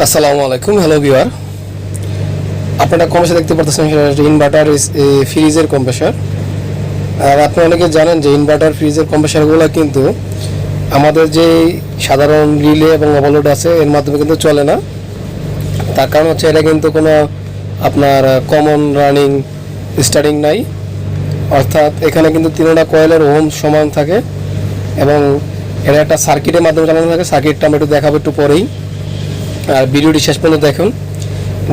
আসসালামু আলাইকুম, hello viewer. আপনারা কম্প্রেসার দেখতে পাচ্ছেন, ইনভার্টার ফ্রিজের কম্প্রেসার। আর আপনারা অনেকে জানেন যে ইনভার্টার ফ্রিজের কম্প্রেসারগুলো কিন্তু আমাদের যে সাধারণ রিলে এবং ওভারলোড আছে এর মাধ্যমে কিন্তু চলে না। তার কারণ হচ্ছে এটা কিন্তু কোনো আপনার কমন রানিং স্টার্টিং নাই, অর্থাৎ এখানে কিন্তু তিনটা কয়েলের ওহম সমান থাকে এবং এটা একটা সার্কিটের মাধ্যমে চালানো থাকে। সার্কিটটা আমরা একটু দেখাবো একটু পরেই, আর ভিডিওটি শেষ পর্যন্ত দেখুন।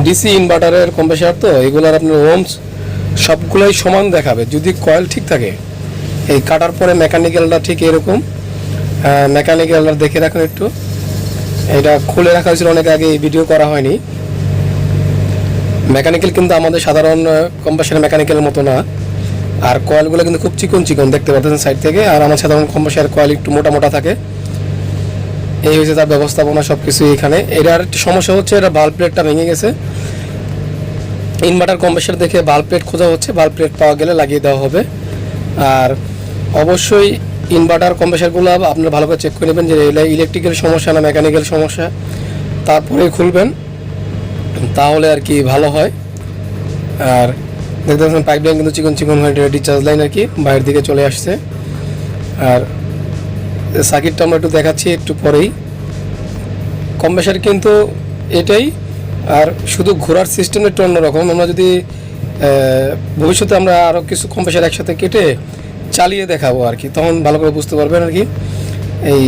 ডিসি ইনভার্টারের কম্প্রেসার তো এগুলোর আপনার ওহমস সবগুলোই সমান দেখাবে যদি কয়েল ঠিক থাকে। এই কাটার পরে মেকানিক্যালটা ঠিক এরকম, মেকানিক্যালটা দেখে রাখুন একটু। এটা খুলে রাখা হয়েছিল অনেক আগে, ভিডিও করা হয়নি। মেকানিক্যাল কিন্তু আমাদের সাধারণ কম্প্রেসারের মেকানিক্যালের মতো না, আর কয়েলগুলো কিন্তু খুব চিকন চিকন দেখতে পাচ্ছেন সাইড থেকে। আর আমার সাধারণ কম্প্রেসারের কয়েল একটু মোটা মোটা থাকে। এই হচ্ছে তার ব্যবস্থাপনা, সব কিছুই এখানে। এটার একটি সমস্যা হচ্ছে এটা বাল্ব প্লেটটা ভেঙে গেছে। ইনভার্টার কম্প্রেসার দেখে বাল্ব প্লেট খোঁজা হচ্ছে, বাল্ব প্লেট পাওয়া গেলে লাগিয়ে দেওয়া হবে। আর অবশ্যই ইনভার্টার কম্প্রেসারগুলো আপনারা ভালো করে চেক করে নেবেন যে ইলেকট্রিক্যাল সমস্যা না মেকানিক্যাল সমস্যা, তারপরেই খুলবেন, তাহলে আর কি ভালো হয়। আর দেখতে পাচ্ছেন পাইপ লাইন কিন্তু চিকন চিকন হয়ে ডিসচার্জ লাইন আর কি বাইরের দিকে চলে আসছে। আর সার্কিটটা আমরা একটু দেখাচ্ছি একটু পরেই। কম্প্রেসার কিন্তু এটাই, আর শুধু ঘোরার সিস্টেম একটু অন্যরকম। আমরা যদি ভবিষ্যতে আমরা আরও কিছু কম্প্রেসার একসাথে কেটে চালিয়ে দেখাবো আর কি, তখন ভালো করে বুঝতে পারবেন আর কি এই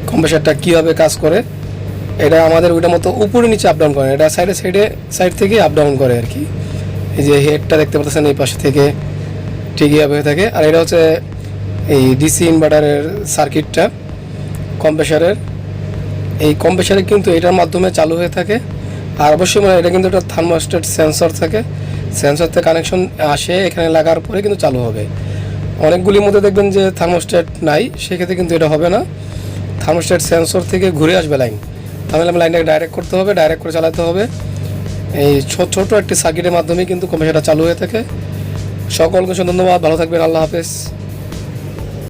কম্প্রেসারটা কীভাবে কাজ করে। এটা আমাদের ওইটার মতো উপরে নিচে আপ ডাউন করে, এটা সাইড থেকে আপ ডাউন করে আর কি। এই যে হেডটা দেখতে পাচ্ছেন এই পাশে থেকে ঠিক এইভাবে হয়ে থাকে। আর এটা হচ্ছে এই ডিসি ইনভার্টারের সার্কিটটা কম্প্রেসারের। এই কম্প্রেসারে কিন্তু এটার মাধ্যমে চালু হয়ে থাকে। আর অবশ্যই মানে এটা কিন্তু একটা থার্মোস্ট্যাট সেন্সর থাকে, সেন্সর থেকে কানেকশন আসে, এখানে লাগার পরে কিন্তু চালু হবে। অনেকগুলির মধ্যে দেখবেন যে থার্মোস্ট্যাট নাই, সেক্ষেত্রে কিন্তু এটা হবে না। থার্মোস্ট্যাট সেন্সর থেকে ঘুরে আসবে লাইন, তাহলে আমি লাইনটাকে ডাইরেক্ট করতে হবে, ডাইরেক্ট করে চালাতে হবে। এই ছোট একটি সার্কিটের মাধ্যমে কিন্তু কম্প্রেসারটা চালু হয়ে থাকে। সকলকে ধন্যবাদ, ভালো থাকবেন, আল্লাহ হাফেজ।